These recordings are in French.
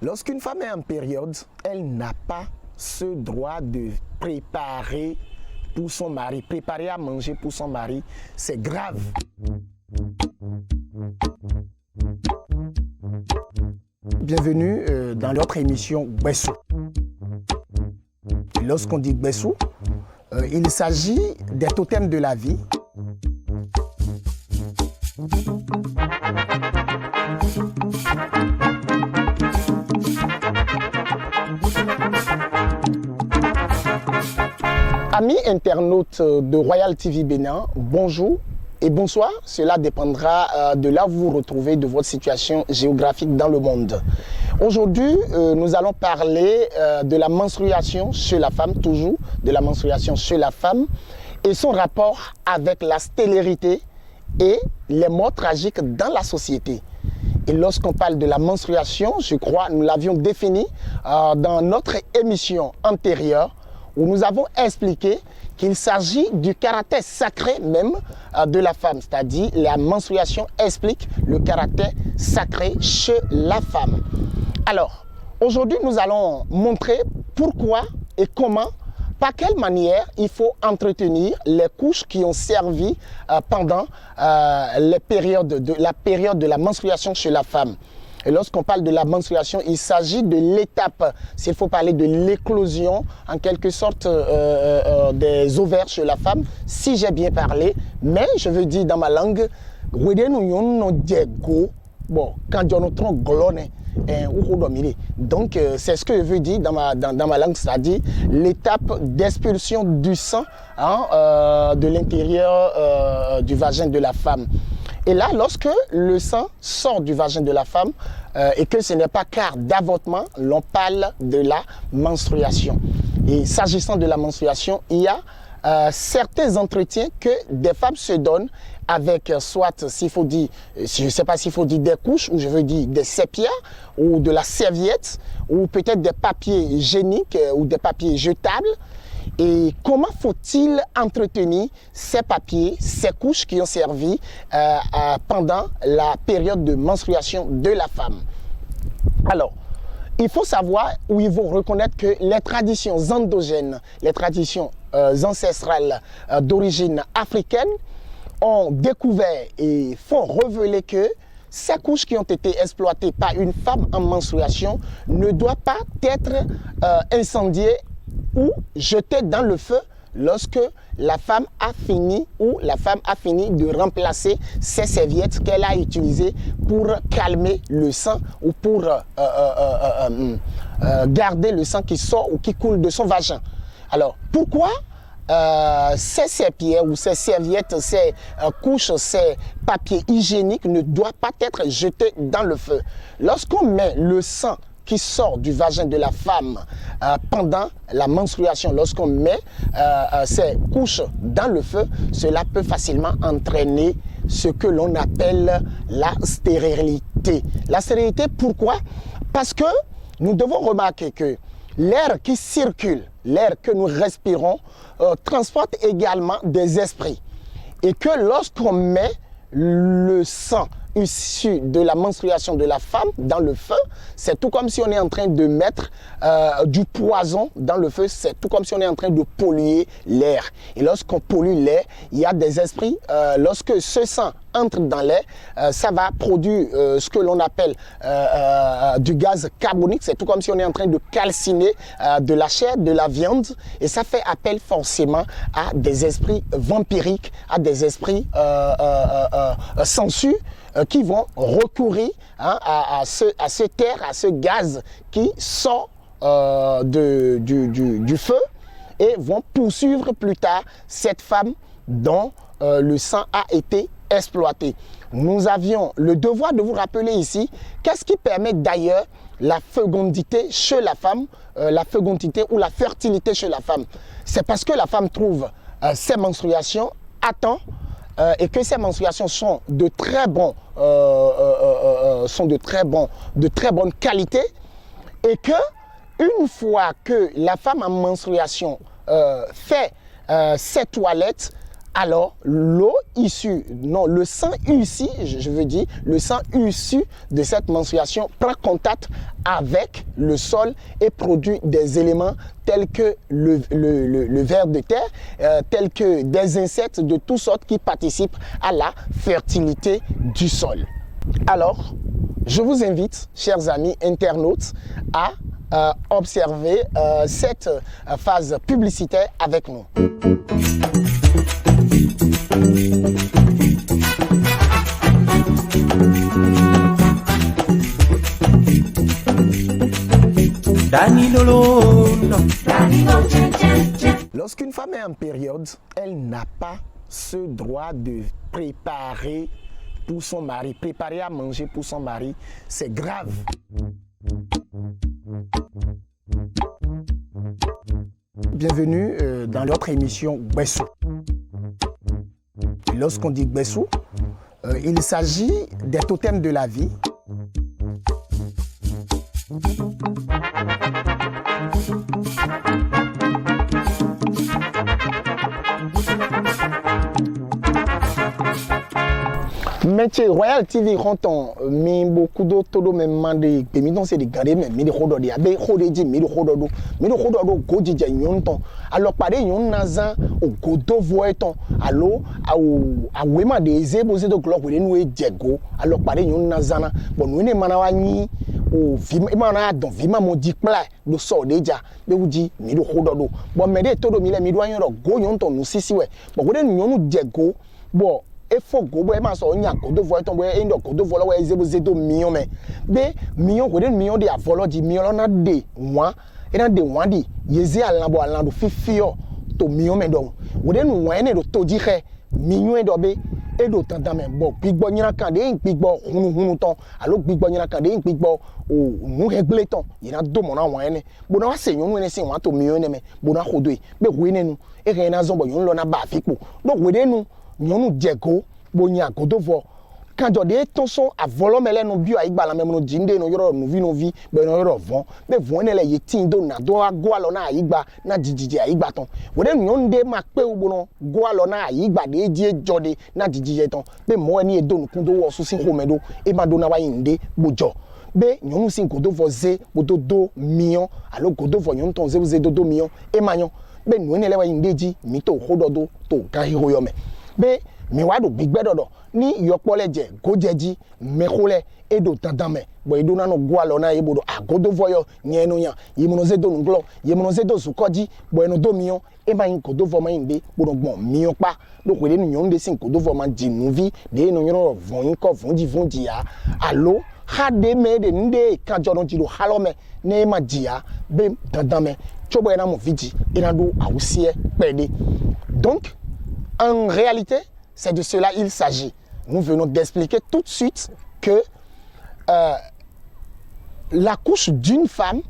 Lorsqu'une femme est en période, elle n'a pas ce droit de préparer pour son mari. Préparer à manger pour son mari, c'est grave. Bienvenue dans notre émission Gbessou. Lorsqu'on dit Gbessou, il s'agit des totems de la vie. Amis internautes de Royal TV Bénin, bonjour et bonsoir. Cela dépendra de là où vous vous retrouvez, de votre situation géographique dans le monde. Aujourd'hui, nous allons parler de la menstruation chez la femme, toujours de la menstruation chez la femme et son rapport avec la stérilité et les morts tragiques dans la société. Et lorsqu'on parle de la menstruation, je crois, nous l'avions défini dans notre émission antérieure, où nous avons expliqué qu'il s'agit du caractère sacré même de la femme. C'est-à-dire, la menstruation explique le caractère sacré chez la femme. Alors, aujourd'hui, nous allons montrer pourquoi et comment, par quelle manière il faut entretenir les couches qui ont servi pendant la période de la menstruation chez la femme. Et lorsqu'on parle de la menstruation, il s'agit de l'étape, s'il faut parler de l'éclosion, en quelque sorte, des ovaires chez la femme, si j'ai bien parlé. Mais je veux dire dans ma langue, bon, quand on entend glone, donc c'est ce que je veux dire dans ma langue, c'est-à-dire l'étape d'expulsion du sang de l'intérieur du vagin de la femme. Et là, lorsque le sang sort du vagin de la femme et que ce n'est pas cas d'avortement, l'on parle de la menstruation. Et s'agissant de la menstruation, il y a certains entretiens que des femmes se donnent avec soit, s'il faut dire, je ne sais pas s'il faut dire des couches, ou je veux dire des sépias, ou de la serviette, ou peut-être des papiers hygiéniques ou des papiers jetables. Et comment faut-il entretenir ces papiers, ces couches qui ont servi pendant la période de menstruation de la femme? Alors, il faut savoir où ils vont reconnaître que les traditions endogènes, les traditions ancestrales d'origine africaine ont découvert et font révéler que ces couches qui ont été exploitées par une femme en menstruation ne doivent pas être incendiées ou jetées dans le feu lorsque la femme a fini de remplacer ces serviettes qu'elle a utilisées pour calmer le sang ou pour garder le sang qui sort ou qui coule de son vagin. Alors, pourquoi ces sépières ou ces serviettes, ces couches, ces papiers hygiéniques ne doivent pas être jetés dans le feu? Lorsqu'on met le sang qui sort du vagin de la femme pendant la menstruation, lorsqu'on met ces couches dans le feu, cela peut facilement entraîner ce que l'on appelle la stérilité. La stérilité, pourquoi? Parce que nous devons remarquer que l'air qui circule, l'air que nous respirons, transporte également des esprits. Et que lorsqu'on met le sang issu de la menstruation de la femme dans le feu, c'est tout comme si on est en train de mettre du poison dans le feu, c'est tout comme si on est en train de polluer l'air. Et lorsqu'on pollue l'air, il y a des esprits, lorsque ce sang entre dans l'air, ça va produire ce que l'on appelle du gaz carbonique, c'est tout comme si on est en train de calciner de la chair, de la viande, et ça fait appel forcément à des esprits vampiriques, à des esprits sensus, qui vont recourir à cette air, à ce gaz qui sort du feu et vont poursuivre plus tard cette femme dont le sang a été exploité. Nous avions le devoir de vous rappeler ici qu'est-ce qui permet d'ailleurs la fécondité chez la femme, la fécondité ou la fertilité chez la femme. C'est parce que la femme trouve ses menstruations à temps et que ces menstruations sont de très bonne qualité, et que une fois que la femme en menstruation fait ses toilettes, alors l'eau issue, non, le sang issu, je veux dire, le sang issu de cette menstruation prend contact avec le sol et produit des éléments tels que le ver de terre, tels que des insectes de toutes sortes qui participent à la fertilité du sol. Alors, je vous invite, chers amis internautes, à observer cette phase publicitaire avec nous. Lorsqu'une femme est en période, elle n'a pas ce droit de préparer pour son mari. Préparer à manger pour son mari, c'est grave. Bienvenue dans notre émission Gbessou. Lorsqu'on dit Gbessou, il s'agit des totems de la vie. Métier Royal TV renton mi beaucoup d'autres même mandé mi donc c'est des garder mais mi de rodo de abe rodo di mi de rodo go di nyonton alors paré nyon naza o godo voeton allo a wema de zebo ze do glock we nu ejego alors paré nyon naza na bon we ne mana wa ni o vima mana don vima mo di pla do so deja be wuji mi de rodo do bon me de todo mi le mi do anyo go nyonton nu sisi we bon we de nyonu jego bon et faut go boy ma so nya ko do voy ton boy endo ko do vola we zebo zedo million me be million ko de million de avolo di million na de wan e na de wan di yezi alabo alando fifio to million me don wo de nu wan ne do to di re million do be e do tan dan me bo gbigbo nyira kan de gbigbo hunu ton alo gbigbo nyira kan de gbigbo o nu regle ton yina do mo na wan ne bo na wa se nyonu ne se wan to million ne me bo na khodo e be we ne nu e re na zon bo yon lo na ba fipo donc we de nu nyonu djego bonya godovo kanjo de tonson avolo mele no bio aigba la memo no jinde no yoro no vi be no yoro von be von ne le yetin do na do agwa lo na aigba na jijiji aigba ton we de nyonde ma pe ubo no gwa lo na aigba de eji ejode na jijiji ton be mo ni edo no kundo wo so sin ko medo e ma do na wa yinde bojo be nyonu sin godovo ze bodo million alo godovo nyon ton ze do million e manyon be no ne le wa yinde ji mi to hododo to ga hiro yo me be mi wado big bedodo ni yopole gojeji mekole edo tandame bo edo nano gwalo na ebodo agodo voyo nyeno nya yimonoze do nglo yimonoze do sukoji bo eno do mion e ma yin kodo vo ma inde bo gbon mion pa do ko de nyon de sin kodo vo ma jinuvi de no nyon vo yin ko vonji ya alo hade me de nde kanjo no jiro halome ne ma jia be tandame chobo ena mo viji ena do awusie pede donc en réalité, c'est de cela il s'agit. Nous venons d'expliquer tout de suite que la couche d'une femme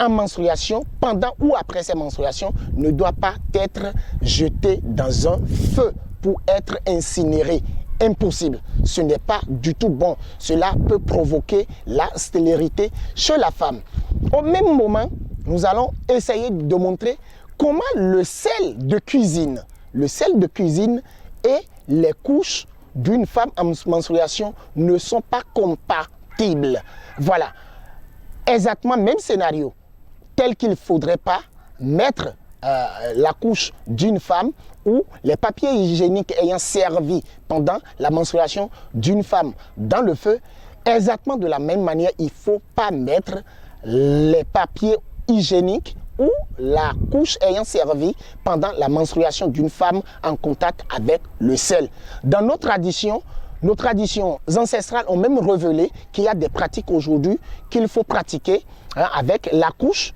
en menstruation, pendant ou après ses menstruations, ne doit pas être jetée dans un feu pour être incinérée. Impossible. Ce n'est pas du tout bon. Cela peut provoquer la stérilité chez la femme. Au même moment, nous allons essayer de montrer comment le sel de cuisine et les couches d'une femme en menstruation ne sont pas compatibles. Voilà. Exactement même scénario. Tel qu'il ne faudrait pas mettre la couche d'une femme ou les papiers hygiéniques ayant servi pendant la menstruation d'une femme dans le feu. Exactement de la même manière, il ne faut pas mettre les papiers hygiéniques ou la couche ayant servi pendant la menstruation d'une femme en contact avec le sel. Dans nos traditions ancestrales ont même révélé qu'il y a des pratiques aujourd'hui qu'il faut pratiquer avec la couche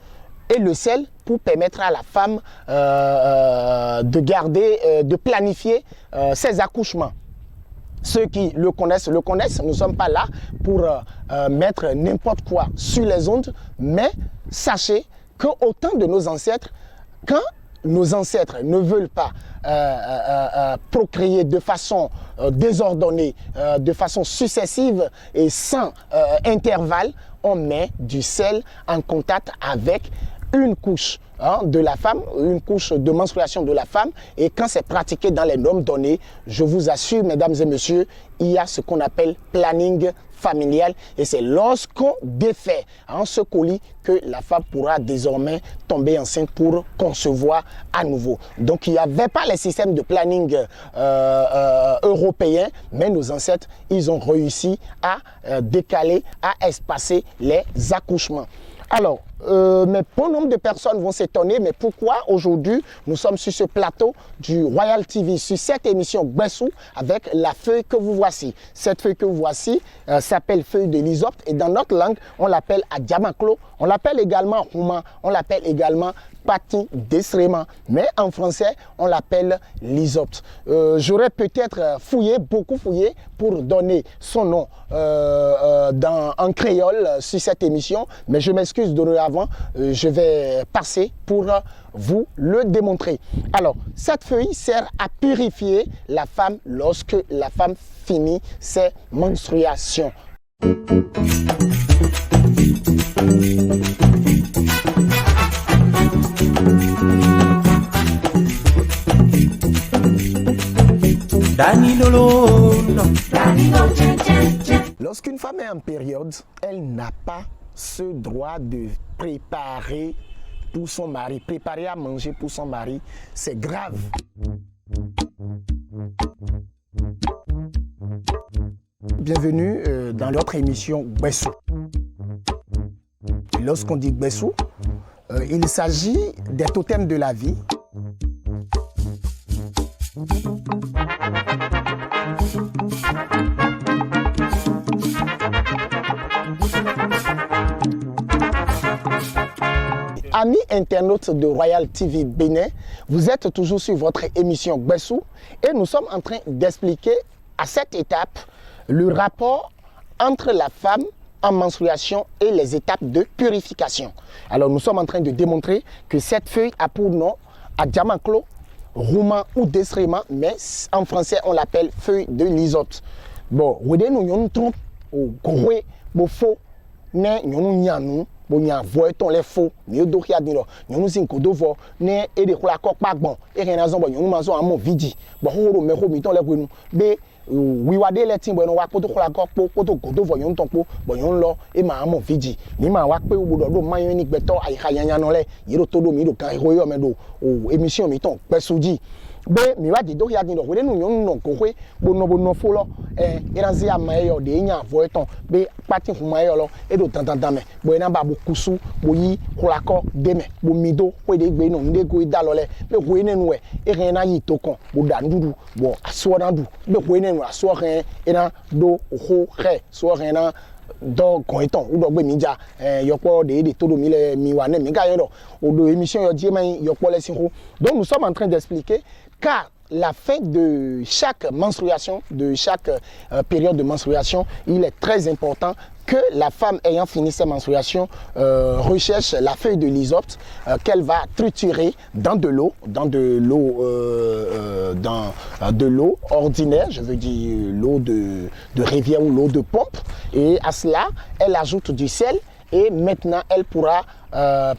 et le sel pour permettre à la femme de garder, de planifier ses accouchements. Ceux qui le connaissent, nous ne sommes pas là pour mettre n'importe quoi sur les ondes, mais sachez qu'au temps de nos ancêtres, quand nos ancêtres ne veulent pas procréer de façon désordonnée, de façon successive et sans intervalle, on met du sel en contact avec une couche de la femme, une couche de menstruation de la femme, et quand c'est pratiqué dans les normes données, je vous assure, mesdames et messieurs, il y a ce qu'on appelle planning familial, et c'est lorsqu'on défait ce colis que la femme pourra désormais tomber enceinte pour concevoir à nouveau. Donc il n'y avait pas les systèmes de planning européens, mais nos ancêtres, ils ont réussi à décaler, à espacer les accouchements. Alors, mais bon nombre de personnes vont s'étonner, mais pourquoi aujourd'hui nous sommes sur ce plateau du Royal TV, sur cette émission Gbessou, avec la feuille que vous voici. Cette feuille que vous voici s'appelle feuille de l'Hysope, et dans notre langue, on l'appelle Adjamaklo, on l'appelle également Rouma, on l'appelle également Pati d'Esréma, mais en français, on l'appelle l'Hysope. J'aurais peut-être beaucoup fouillé pour donner son nom en créole sur cette émission, mais je m'excuse dorénavant, je vais passer pour vous le démontrer. Alors, cette feuille sert à purifier la femme lorsque la femme finit ses menstruations. Lorsqu'une femme est en période, elle n'a pas ce droit de préparer pour son mari, préparer à manger pour son mari. C'est grave. Bienvenue dans notre émission Gbessou. Lorsqu'on dit Gbessou, il s'agit des totems de la vie. Amis internautes de Royal TV Bénin, vous êtes toujours sur votre émission Gbessou et nous sommes en train d'expliquer à cette étape le rapport entre la femme en menstruation et les étapes de purification. Alors nous sommes en train de démontrer que cette feuille a pour nom Adjamaklo, Rouma ou Desréma, mais en français on l'appelle feuille de l'Hysope. Bon, vous nous nous trompons au gros, au faux, nous bon nya voiton les faux mais do kia dino nyonu sin ko do vo ne e de kula ko pagbon e ken na zo bo nyonu ma zo amo vidi bo ho me ho mi ton le gwenu be wiwade le tin bo no wa poto kula ko po poto go do vo nyonu ton po bo nyonu lo e ma amo vidi ni ma wa pe obodo do man ni gbeto ayi yanyan no le yiro to do mi do kan ho yo me do o emission mi ton pesuji be mi wa di do ya dino we nu nyonu no ko hwe bo no fo lo iranzi ama yo de nya voiton be pati huma yo lo e do tantan me bo na ba kusu boyi kolako deme bo mido ko de gbe no nde go idalole be ko enenu e ren na yi tokon bo da ndudu bo aso na ndu be ko enenu aso ren ina do ho re so ren na do koiton u do gbe mi ja yopo de todo mi le mi wa ne mi ga yo do do émission yo die man yopo le sinho. Donc nous sommes en train d'expliquer car la fin de chaque menstruation, de chaque période de menstruation, il est très important que la femme ayant fini sa menstruation recherche la feuille de l'Hysope qu'elle va triturer dans de l'eau, de l'eau ordinaire, je veux dire l'eau de rivière ou l'eau de pompe, et à cela elle ajoute du sel et maintenant elle pourra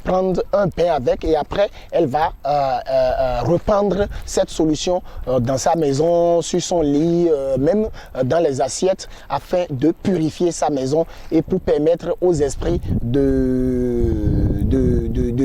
prendre un pain avec et après elle va reprendre cette solution dans sa maison, sur son lit, même dans les assiettes afin de purifier sa maison et pour permettre aux esprits de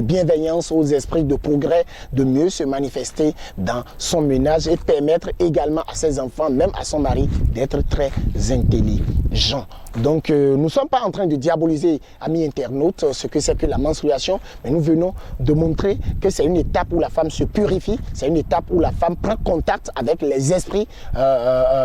bienveillance, aux esprits de progrès de mieux se manifester dans son ménage et permettre également à ses enfants, même à son mari, d'être très intelligents. Donc nous ne sommes pas en train de diaboliser, amis internautes, ce que c'est que la menstruation, mais nous venons de montrer que c'est une étape où la femme se purifie, c'est une étape où la femme prend contact avec les esprits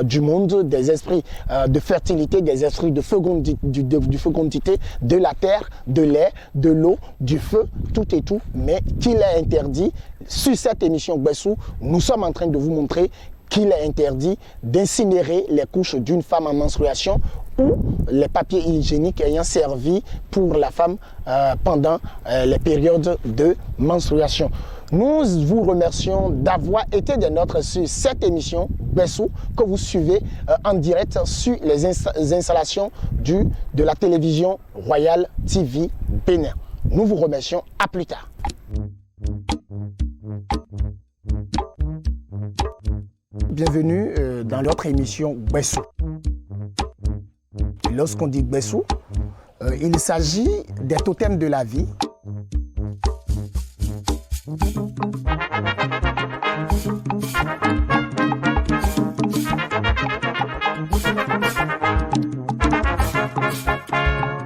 du monde, des esprits de fertilité, des esprits de fécondité, de la terre, de l'air, de l'eau, du feu, tout et tout, mais qu'il est interdit. Sur cette émission Gbessou, nous sommes en train de vous montrer qu'il est interdit d'incinérer les couches d'une femme en menstruation ou les papiers hygiéniques ayant servi pour la femme pendant les périodes de menstruation. Nous vous remercions d'avoir été des nôtres sur cette émission Gbessou que vous suivez en direct sur les installations de la télévision Royal TV Bénin. Nous vous remercions. À plus tard. bienvenue dans notre émission Gbessou. Lorsqu'on dit Gbessou, il s'agit des totems de la vie.